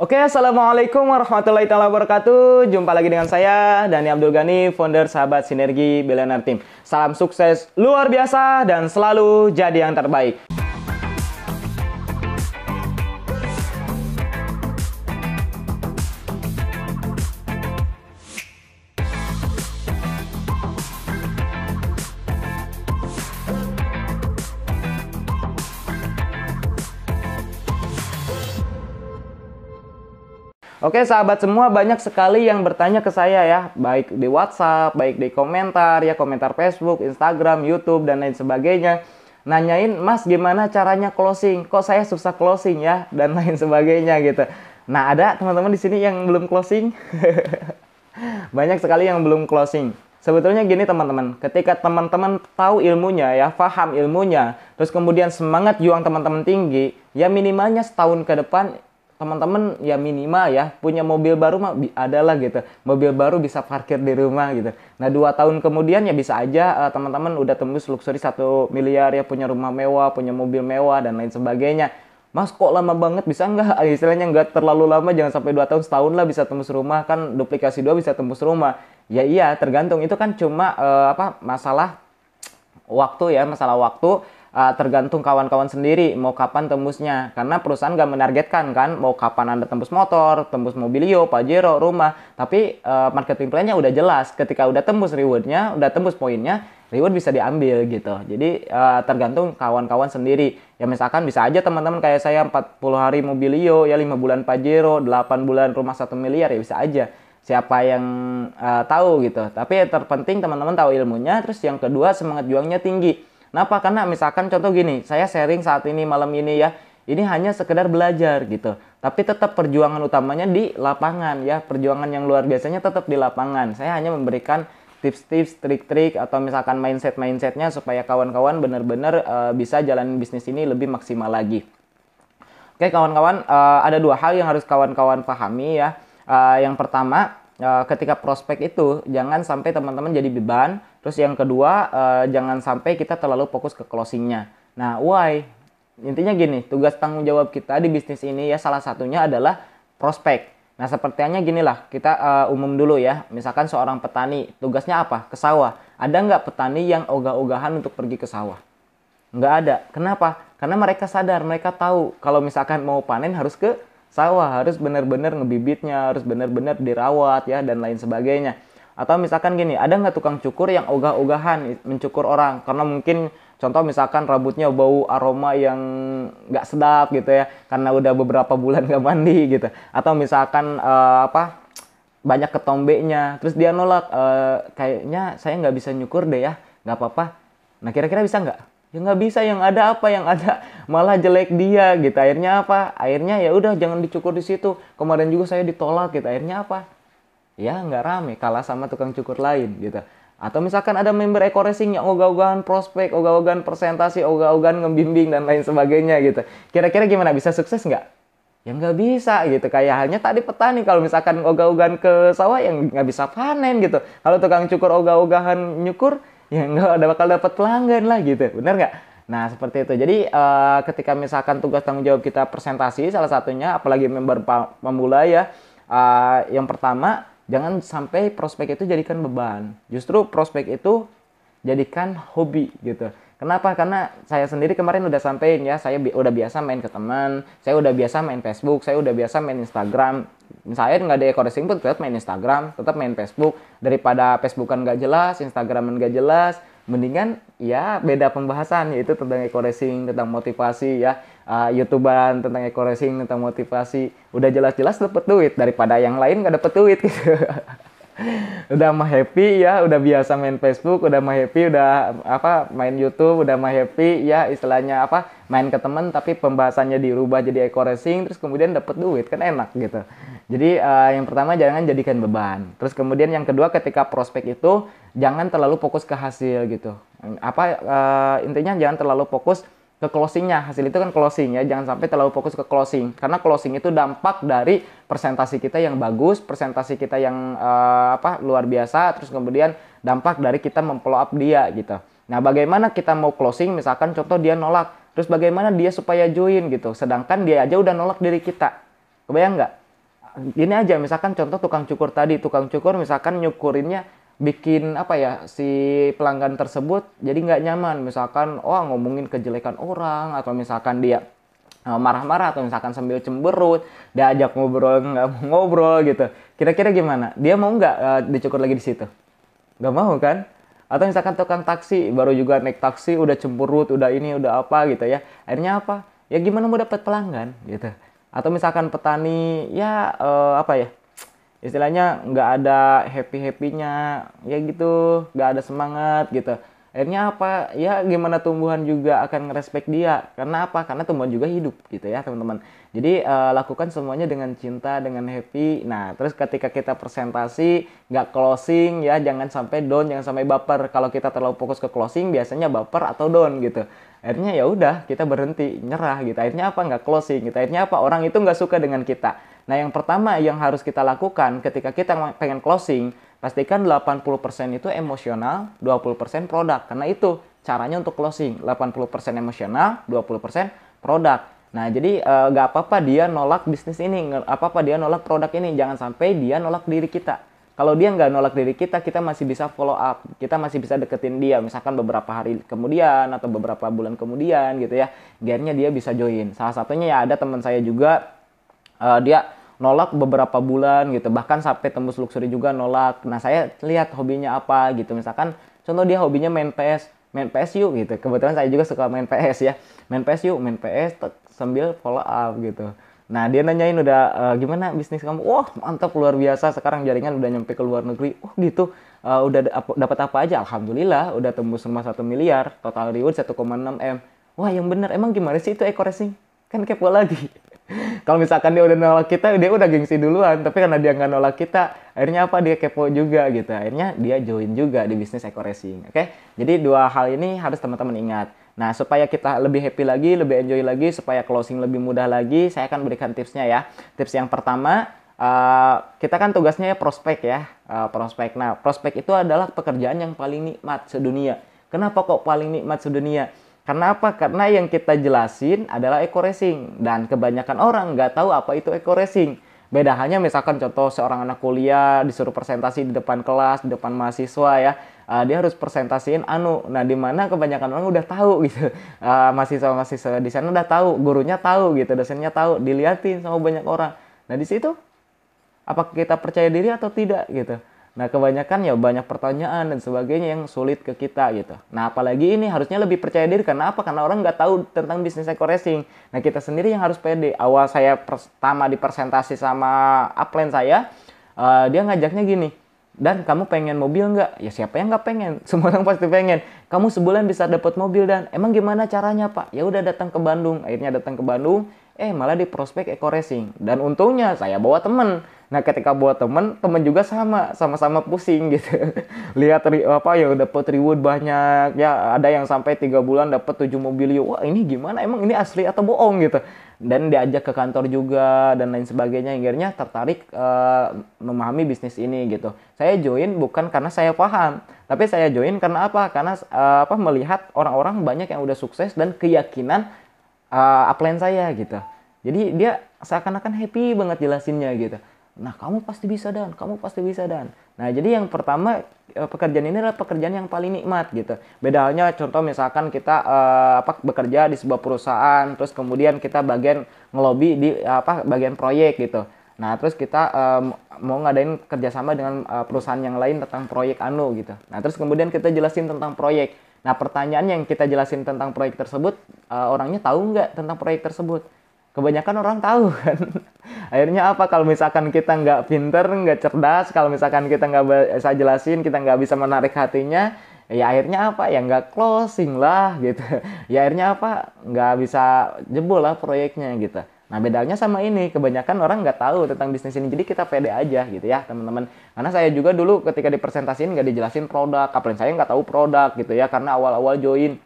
Oke, assalamualaikum warahmatullahi wabarakatuh. Jumpa lagi dengan saya, Dani Abdul Ghani, founder Sahabat Sinergi Billionaire Team. Salam sukses luar biasa dan selalu jadi yang terbaik. Oke sahabat semua, banyak sekali yang bertanya ke saya ya, baik di WhatsApp, baik di komentar, ya komentar Facebook, Instagram, YouTube, dan lain sebagainya. Nanyain, Mas gimana caranya closing? Kok saya susah closing ya? Dan lain sebagainya gitu. Nah ada teman-teman di sini yang belum closing? Banyak sekali yang belum closing. Sebetulnya gini teman-teman, ketika teman-teman tahu ilmunya ya, paham ilmunya, terus kemudian semangat juang teman-teman tinggi, ya minimalnya setahun ke depan, teman-teman ya minimal ya punya mobil baru mah adalah gitu, mobil baru bisa parkir di rumah gitu. Nah 2 tahun kemudian ya bisa aja teman-teman udah tembus luxury 1 miliar ya, punya rumah mewah, punya mobil mewah dan lain sebagainya. Mas kok lama banget, bisa nggak istilahnya nggak terlalu lama, jangan sampai 2 tahun, setahun lah bisa tembus rumah, kan duplikasi 2 bisa tembus rumah. Ya iya tergantung, itu kan cuma masalah waktu ya, masalah waktu. Tergantung kawan-kawan sendiri mau kapan tembusnya, karena perusahaan nggak menargetkan kan mau kapan Anda tembus motor, tembus mobilio, pajero, rumah, tapi marketing plan-nya udah jelas. Ketika udah tembus rewardnya, udah tembus poinnya, reward bisa diambil gitu. Jadi tergantung kawan-kawan sendiri ya. Misalkan bisa aja teman-teman kayak saya 40 hari mobilio ya, 5 bulan pajero, 8 bulan rumah 1 miliar, ya bisa aja. Siapa yang tahu gitu. Tapi yang terpenting teman-teman tahu ilmunya. Terus yang kedua, semangat juangnya tinggi. Kenapa? Karena misalkan contoh gini, saya sharing saat ini malam ini ya, ini hanya sekedar belajar gitu. Tapi tetap perjuangan utamanya di lapangan ya, perjuangan yang luar biasanya tetap di lapangan. Saya hanya memberikan tips-tips, trik-trik, atau misalkan mindset-mindsetnya supaya kawan-kawan benar-benar bisa jalanin bisnis ini lebih maksimal lagi. Oke kawan-kawan, ada 2 hal yang harus kawan-kawan pahami ya. Yang pertama, ketika prospek itu jangan sampai teman-teman jadi beban. Terus yang kedua, jangan sampai kita terlalu fokus ke closingnya. Nah, why? Intinya gini, tugas tanggung jawab kita di bisnis ini ya salah satunya adalah prospek. Nah, sepertinya gini lah, kita umum dulu ya. Misalkan seorang petani, tugasnya apa? Ke sawah. Ada nggak petani yang ogah-ogahan untuk pergi ke sawah? Nggak ada. Kenapa? Karena mereka sadar, mereka tahu kalau misalkan mau panen harus ke sawah, harus benar-benar ngebibitnya, harus benar-benar dirawat ya, dan lain sebagainya. Atau misalkan gini, ada nggak tukang cukur yang ogah-ogahan mencukur orang? Karena mungkin contoh misalkan rambutnya bau aroma yang nggak sedap gitu ya, karena udah beberapa bulan nggak mandi gitu. Atau misalkan banyak ketombeknya, terus dia nolak, kayaknya saya nggak bisa nyukur deh ya, nggak apa-apa. Nah kira-kira bisa nggak? Ya nggak bisa, yang ada apa? Yang ada malah jelek dia gitu. Akhirnya apa? Akhirnya ya udah jangan dicukur di situ. Kemarin juga saya ditolak gitu. Akhirnya apa? Ya nggak rame, kalah sama tukang cukur lain gitu. Atau misalkan ada member Eco Racing yang ogah-ogahan prospek, ogah-ogahan presentasi, ogah-ogahan ngebimbing dan lain sebagainya gitu. Kira-kira gimana, bisa sukses nggak? Ya nggak bisa gitu. Kayak halnya tadi petani, kalau misalkan ogah-ogahan ke sawah yang nggak bisa panen gitu. Kalau tukang cukur ogah-ogahan nyukur, ya nggak bakal dapat pelanggan lah gitu. Bener nggak? Nah seperti itu. Jadi ketika misalkan tugas tanggung jawab kita presentasi, salah satunya apalagi member pemula ya, yang pertama, jangan sampai prospek itu jadikan beban. Justru prospek itu jadikan hobi gitu. Kenapa? Karena saya sendiri kemarin udah sampein ya, saya udah biasa main ke teman, saya udah biasa main Facebook, saya udah biasa main Instagram. Saya nggak ada Eco Racing pun tetap main Instagram, tetap main Facebook. Daripada Facebookan nggak jelas, Instagraman nggak jelas, mendingan ya beda pembahasan, yaitu tentang Eco Racing, tentang motivasi ya. YouTubean tentang Eco Racing, tentang motivasi, udah jelas-jelas dapat duit daripada yang lain nggak dapat duit gitu. Udah mah happy ya, udah biasa main Facebook, udah mah happy, udah main YouTube, udah mah happy ya, istilahnya main ke temen tapi pembahasannya dirubah jadi Eco Racing, terus kemudian dapat duit, kan enak gitu. Jadi yang pertama jangan jadikan beban. Terus kemudian yang kedua, ketika prospek itu jangan terlalu fokus ke hasil gitu. Intinya jangan terlalu fokus ke closingnya. Hasil itu kan closing ya, jangan sampai terlalu fokus ke closing, karena closing itu dampak dari presentasi kita yang bagus, presentasi kita yang luar biasa, terus kemudian dampak dari kita memfollow up dia gitu. Nah bagaimana kita mau closing, misalkan contoh dia nolak, terus bagaimana dia supaya join gitu, sedangkan dia aja udah nolak diri kita. Kebayang nggak? Gini aja, misalkan contoh tukang cukur tadi, tukang cukur misalkan nyukurinnya bikin apa ya, si pelanggan tersebut jadi nggak nyaman, misalkan ngomongin kejelekan orang, atau misalkan dia marah-marah, atau misalkan sambil cemberut, diajak ngobrol nggak mau ngobrol gitu. Kira-kira gimana? Dia mau nggak dicukur lagi di situ? Nggak mau kan? Atau misalkan tukang taksi, baru juga naik taksi udah cemberut, udah ini, udah apa gitu ya. Akhirnya apa? Ya gimana mau dapat pelanggan gitu. Atau misalkan petani ya apa ya? Istilahnya nggak ada happy-happynya, ya gitu, nggak ada semangat gitu. Akhirnya apa? Ya gimana tumbuhan juga akan ngerespek dia. Karena apa? Karena tumbuhan juga hidup gitu ya teman-teman. Jadi lakukan semuanya dengan cinta, dengan happy. Nah terus ketika kita presentasi, nggak closing ya, jangan sampai down, jangan sampai baper. Kalau kita terlalu fokus ke closing, biasanya baper atau down gitu. Akhirnya ya udah, kita berhenti, nyerah gitu. Akhirnya apa? Nggak closing gitu. Akhirnya apa? Orang itu nggak suka dengan kita. Nah yang pertama yang harus kita lakukan ketika kita pengen closing, pastikan 80% itu emosional, 20% produk. Karena itu caranya untuk closing, 80% emosional, 20% produk. Nah, jadi nggak apa-apa dia nolak bisnis ini, nggak apa-apa dia nolak produk ini. Jangan sampai dia nolak diri kita. Kalau dia nggak nolak diri kita, kita masih bisa follow up. Kita masih bisa deketin dia, misalkan beberapa hari kemudian atau beberapa bulan kemudian gitu ya. Akhirnya dia bisa join. Salah satunya ya ada teman saya juga, dia nolak beberapa bulan gitu, bahkan sampai tembus luxury juga nolak. Nah saya lihat hobinya apa gitu, misalkan contoh dia hobinya main PS yuk gitu. Kebetulan saya juga suka main PS ya, main PS yuk, main PS sambil follow up gitu. Nah dia nanyain udah gimana bisnis kamu, wah mantap luar biasa, sekarang jaringan udah nyampe ke luar negeri, gitu. Udah dapat apa aja, alhamdulillah udah tembus rumah 1 miliar, total reward 1,6 M. Wah yang bener, emang gimana sih itu eco racing? Kan kepo lagi. Kalau misalkan dia udah nolak kita, dia udah gengsi duluan. Tapi karena dia nggak nolak kita, akhirnya apa? Dia kepo juga gitu. Akhirnya dia join juga di bisnis eco racing. Oke? Jadi dua hal ini harus teman-teman ingat. Nah, supaya kita lebih happy lagi, lebih enjoy lagi, supaya closing lebih mudah lagi, saya akan berikan tipsnya ya. Tips yang pertama, kita kan tugasnya prospek ya. Prospek. Nah, prospek itu adalah pekerjaan yang paling nikmat sedunia. Kenapa kok paling nikmat sedunia? Karena apa? Karena yang kita jelasin adalah eco racing, dan kebanyakan orang nggak tahu apa itu eco racing. Beda halnya misalkan contoh seorang anak kuliah disuruh presentasi di depan kelas, di depan mahasiswa ya, dia harus presentasiin anu. Nah di mana kebanyakan orang udah tahu gitu, mahasiswa-mahasiswa di sana udah tahu, gurunya tahu gitu, dosennya tahu, diliatin sama banyak orang. Nah di situ apakah kita percaya diri atau tidak gitu. Nah kebanyakan ya banyak pertanyaan dan sebagainya yang sulit ke kita gitu. Nah apalagi ini harusnya lebih percaya diri, karena apa? Karena orang nggak tahu tentang bisnis eco racing. Nah kita sendiri yang harus pede. Awal saya pertama dipresentasi sama upline saya, dia ngajaknya gini, dan kamu pengen mobil nggak? Ya siapa yang nggak pengen? Semua orang pasti pengen. Kamu sebulan bisa dapat mobil, dan emang gimana caranya pak? Ya udah datang ke Bandung. Akhirnya datang ke Bandung, malah di prospek eco racing. Dan untungnya saya bawa temen. Nah ketika bawa temen juga sama-sama pusing gitu. Lihat apa ya dapat reward banyak ya, ada yang sampai 3 bulan dapat 7 mobil. Wah ini gimana? Emang ini asli atau bohong gitu? Dan diajak ke kantor juga dan lain sebagainya. Akhirnya tertarik memahami bisnis ini gitu. Saya join bukan karena saya paham, tapi saya join karena apa? Karena melihat orang-orang banyak yang udah sukses dan keyakinan upline saya gitu. Jadi dia seakan-akan happy banget jelasinnya gitu. Nah kamu pasti bisa Dan, kamu pasti bisa Dan. Nah jadi yang pertama, pekerjaan ini adalah pekerjaan yang paling nikmat gitu. Beda halnya contoh misalkan kita bekerja di sebuah perusahaan, terus kemudian kita bagian ngelobi di bagian proyek gitu. Nah terus kita mau ngadain kerjasama dengan perusahaan yang lain tentang proyek anu gitu. Nah terus kemudian kita jelasin tentang proyek. Nah pertanyaan yang kita jelasin tentang proyek tersebut, orangnya tahu nggak tentang proyek tersebut? Kebanyakan orang tahu kan. Akhirnya apa? Kalau misalkan kita nggak pinter, nggak cerdas, kalau misalkan kita nggak bisa jelasin, kita nggak bisa menarik hatinya, ya akhirnya apa? Ya nggak closing lah gitu. Ya akhirnya apa? Nggak bisa jebol lah proyeknya gitu. Nah bedanya sama ini, kebanyakan orang nggak tahu tentang bisnis ini, jadi kita pede aja gitu ya teman-teman. Karena saya juga dulu ketika dipresentasiin nggak dijelasin produk, kapten saya nggak tahu produk gitu ya, karena awal-awal join.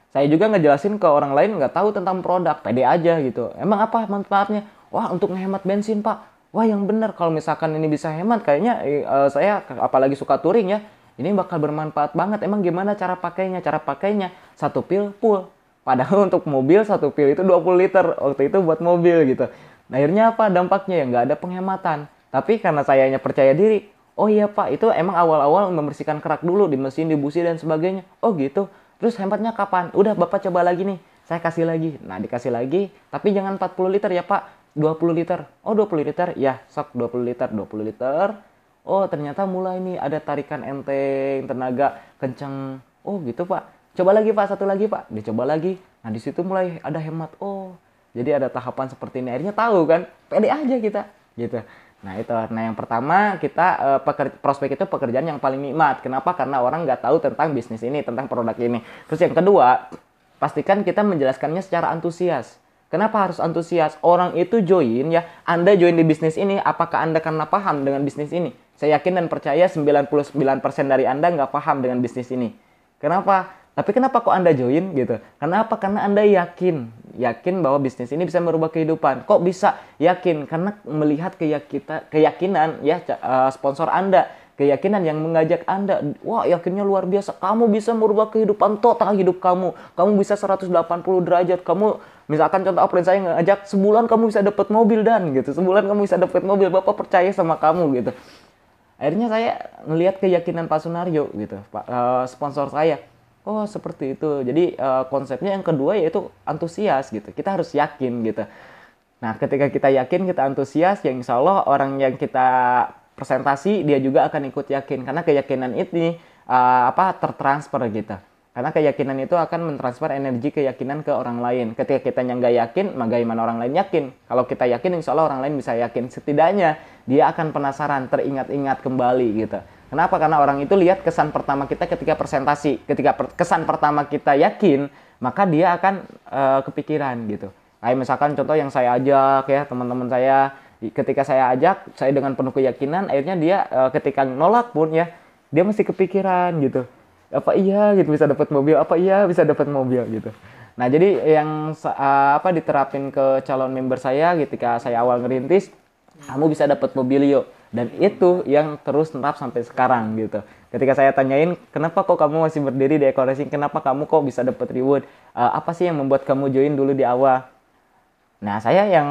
Saya juga ngejelasin ke orang lain nggak tahu tentang produk, pede aja gitu. Emang apa manfaatnya? Wah untuk menghemat bensin pak. Wah yang benar, kalau misalkan ini bisa hemat, kayaknya saya apalagi suka touring ya, ini bakal bermanfaat banget. Emang gimana cara pakainya? Cara pakainya 1 pil full. Padahal untuk mobil 1 pil itu 20 liter waktu itu buat mobil gitu. Nah, akhirnya apa dampaknya? Ya nggak ada penghematan. Tapi karena sayanya percaya diri, oh iya Pak, itu emang awal-awal membersihkan kerak dulu di mesin, di busi dan sebagainya. Oh gitu. Terus hematnya kapan? Udah Bapak coba lagi nih. Saya kasih lagi. Nah, dikasih lagi, tapi jangan 40 liter ya Pak. 20 liter. Oh, 20 liter. Ya, sok 20 liter, 20 liter. Oh, ternyata mulai nih ada tarikan enteng, tenaga kenceng. Oh, gitu Pak. Coba lagi Pak, satu lagi Pak. Dicoba lagi. Nah, di situ mulai ada hemat. Oh, jadi ada tahapan seperti ini. Akhirnya tahu kan, pede aja kita. Gitu. Nah, itu. Nah, yang pertama kita prospek itu pekerjaan yang paling nikmat. Kenapa? Karena orang nggak tahu tentang bisnis ini, tentang produk ini. Terus yang kedua, pastikan kita menjelaskannya secara antusias. Kenapa harus antusias? Orang itu join ya, Anda join di bisnis ini, apakah Anda karena paham dengan bisnis ini? Saya yakin dan percaya 99% dari Anda nggak paham dengan bisnis ini. Kenapa? Tapi kenapa kok Anda join gitu? Karena apa? Karena Anda yakin bahwa bisnis ini bisa merubah kehidupan. Kok bisa yakin? Karena melihat keyakinan ya sponsor Anda, keyakinan yang mengajak Anda. Wah, yakinnya luar biasa. Kamu bisa merubah kehidupan total hidup kamu. Kamu bisa 180 derajat. Kamu misalkan contoh friend saya ngajak sebulan kamu bisa dapat mobil dan gitu. Sebulan kamu bisa dapat mobil. Bapak percaya sama kamu gitu. Akhirnya saya ngelihat keyakinan Pak Sunario gitu, sponsor saya. Oh, seperti itu. Jadi konsepnya yang kedua yaitu antusias gitu. Kita harus yakin gitu. Nah, ketika kita yakin, kita antusias, ya insya Allah orang yang kita presentasi dia juga akan ikut yakin karena keyakinan ini tertransfer gitu. Karena keyakinan itu akan mentransfer energi keyakinan ke orang lain. Ketika kita yang nggak yakin, bagaimana orang lain yakin? Kalau kita yakin, insya Allah orang lain bisa yakin. Setidaknya dia akan penasaran, teringat-ingat kembali gitu. Kenapa? Karena orang itu lihat kesan pertama kita ketika presentasi. Ketika kesan pertama kita yakin, maka dia akan kepikiran gitu. Kayak misalkan contoh yang saya ajak ya, teman-teman saya. Ketika saya ajak, saya dengan penuh keyakinan, akhirnya dia ketika nolak pun ya, dia mesti kepikiran gitu. Apa iya gitu bisa dapat mobil, apa iya bisa dapat mobil gitu. Nah, jadi yang diterapin ke calon member saya ketika saya awal ngerintis, kamu bisa dapat mobil yuk. Dan itu yang terus nerap sampai sekarang gitu. Ketika saya tanyain, kenapa kok kamu masih berdiri di Eco Racing? Kenapa kamu kok bisa dapat reward? Apa sih yang membuat kamu join dulu di awal? Nah, saya yang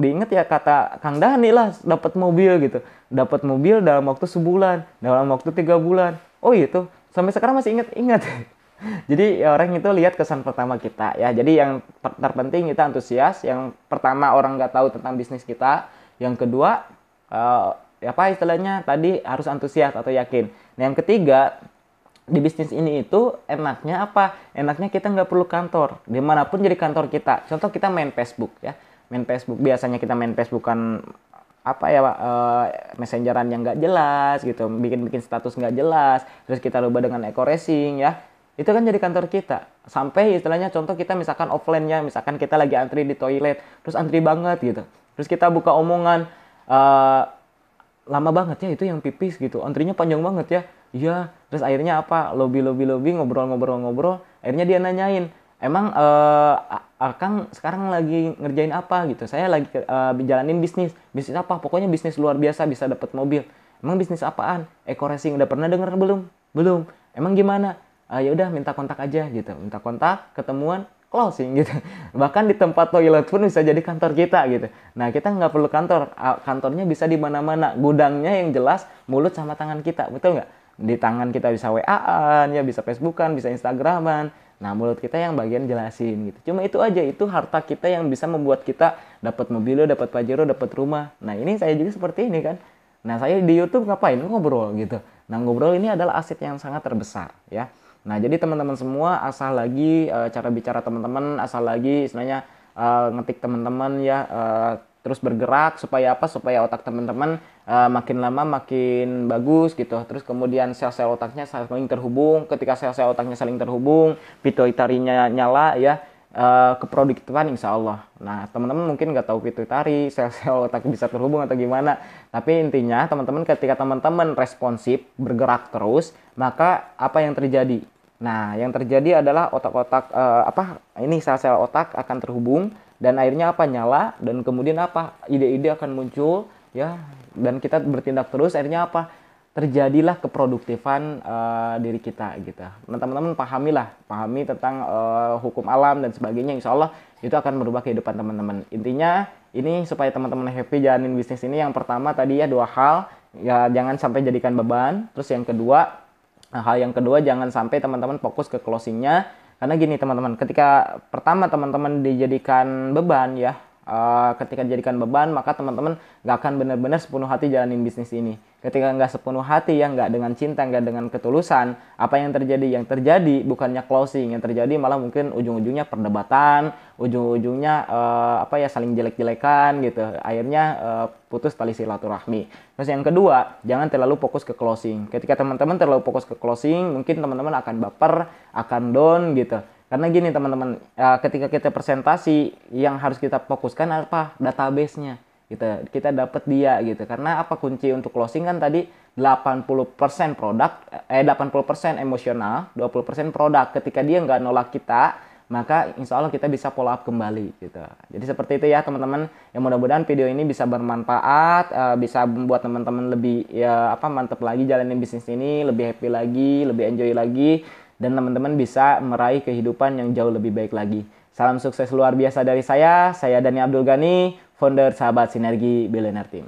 diinget ya kata Kang Dani lah, dapat mobil gitu. Dapat mobil dalam waktu sebulan, dalam waktu 3 bulan. Oh itu, sampai sekarang masih ingat. Jadi orang itu lihat kesan pertama kita ya. Jadi yang terpenting kita antusias. Yang pertama orang nggak tahu tentang bisnis kita. Yang kedua, istilahnya tadi harus antusias atau yakin. Nah, yang ketiga, di bisnis ini itu enaknya apa? Enaknya kita nggak perlu kantor. Dimanapun jadi kantor kita. Contoh kita main Facebook ya. Main Facebook, biasanya kita main Facebook kan messengeran yang nggak jelas gitu. Bikin status nggak jelas. Terus kita rubah dengan Eco Racing ya. Itu kan jadi kantor kita. Sampai istilahnya contoh kita misalkan offline ya. Misalkan kita lagi antri di toilet. Terus antri banget gitu. Terus kita buka omongan. Lama banget ya itu yang pipis gitu. Antrinya panjang banget ya. Iya, terus akhirnya lobby ngobrol. Akhirnya dia nanyain, emang Kang sekarang lagi ngerjain apa gitu? Saya lagi jalanin bisnis apa? Pokoknya bisnis luar biasa bisa dapat mobil. Emang bisnis apaan? Eco Racing udah pernah denger belum? Emang gimana? Ya udah minta kontak aja gitu, minta kontak, ketemuan, closing gitu. Bahkan di tempat toilet pun bisa jadi kantor kita gitu. Nah, kita nggak perlu kantor, kantornya bisa di mana-mana. Gudangnya yang jelas mulut sama tangan kita, betul nggak? Di tangan kita bisa WA-an, ya bisa Facebookan, bisa Instagraman. Nah, mulut kita yang bagian jelasin gitu. Cuma itu aja, itu harta kita yang bisa membuat kita dapat mobil, dapat Pajero, dapat rumah. Nah, ini saya juga seperti ini kan. Nah, saya di YouTube ngapain? Ngobrol gitu. Nah, ngobrol ini adalah aset yang sangat terbesar ya. Nah, jadi teman-teman semua asal lagi cara bicara teman-teman, asal lagi istilahnya ngetik teman-teman ya, terus bergerak supaya apa? Supaya otak teman-teman makin lama makin bagus gitu. Terus kemudian sel-sel otaknya saling terhubung. Ketika sel-sel otaknya saling terhubung, pituitarinya nyala ya, keproduktifan insya Allah. Nah, teman-teman mungkin nggak tahu pituitari, sel-sel otak bisa terhubung atau gimana. Tapi intinya teman-teman ketika teman-teman responsif, bergerak terus, maka apa yang terjadi? Nah, yang terjadi adalah otak-otak sel-sel otak akan terhubung dan akhirnya nyala dan kemudian ide-ide akan muncul ya, dan kita bertindak terus akhirnya terjadilah keproduktifan diri kita gitu. Nah, teman-teman pahami tentang hukum alam dan sebagainya, insya Allah itu akan merubah kehidupan teman-teman. Intinya ini supaya teman-teman happy jalanin bisnis ini, yang pertama tadi ya 2 hal, ya jangan sampai jadikan beban. Terus yang kedua, hal yang kedua, jangan sampai teman-teman fokus ke closingnya. Karena gini teman-teman, ketika pertama teman-teman dijadikan beban ya, ketika dijadikan beban, maka teman-teman nggak akan benar-benar sepenuh hati jalanin bisnis ini. Ketika nggak sepenuh hati ya, nggak dengan cinta, nggak dengan ketulusan, apa yang terjadi? Yang terjadi bukannya closing, yang terjadi malah mungkin ujung-ujungnya perdebatan, ujung-ujungnya saling jelek-jelekan gitu. Akhirnya putus tali silaturahmi. Terus yang kedua, jangan terlalu fokus ke closing. Ketika teman-teman terlalu fokus ke closing, mungkin teman-teman akan baper, akan down gitu. Karena gini teman-teman, ketika kita presentasi, yang harus kita fokuskan apa? Database-nya. Kita dapat dia gitu. Karena apa, kunci untuk closing kan tadi 80% produk, 80% emosional, 20% produk. Ketika dia nggak nolak kita, maka insya Allah kita bisa follow up kembali gitu. Jadi seperti itu ya teman-teman. Yang mudah-mudahan video ini bisa bermanfaat, bisa membuat teman-teman lebih mantep lagi jalanin bisnis ini, lebih happy lagi, lebih enjoy lagi, dan teman-teman bisa meraih kehidupan yang jauh lebih baik lagi. Salam sukses luar biasa dari saya Dani Abdul Ghani, founder Sahabat Sinergi Billionaire Team.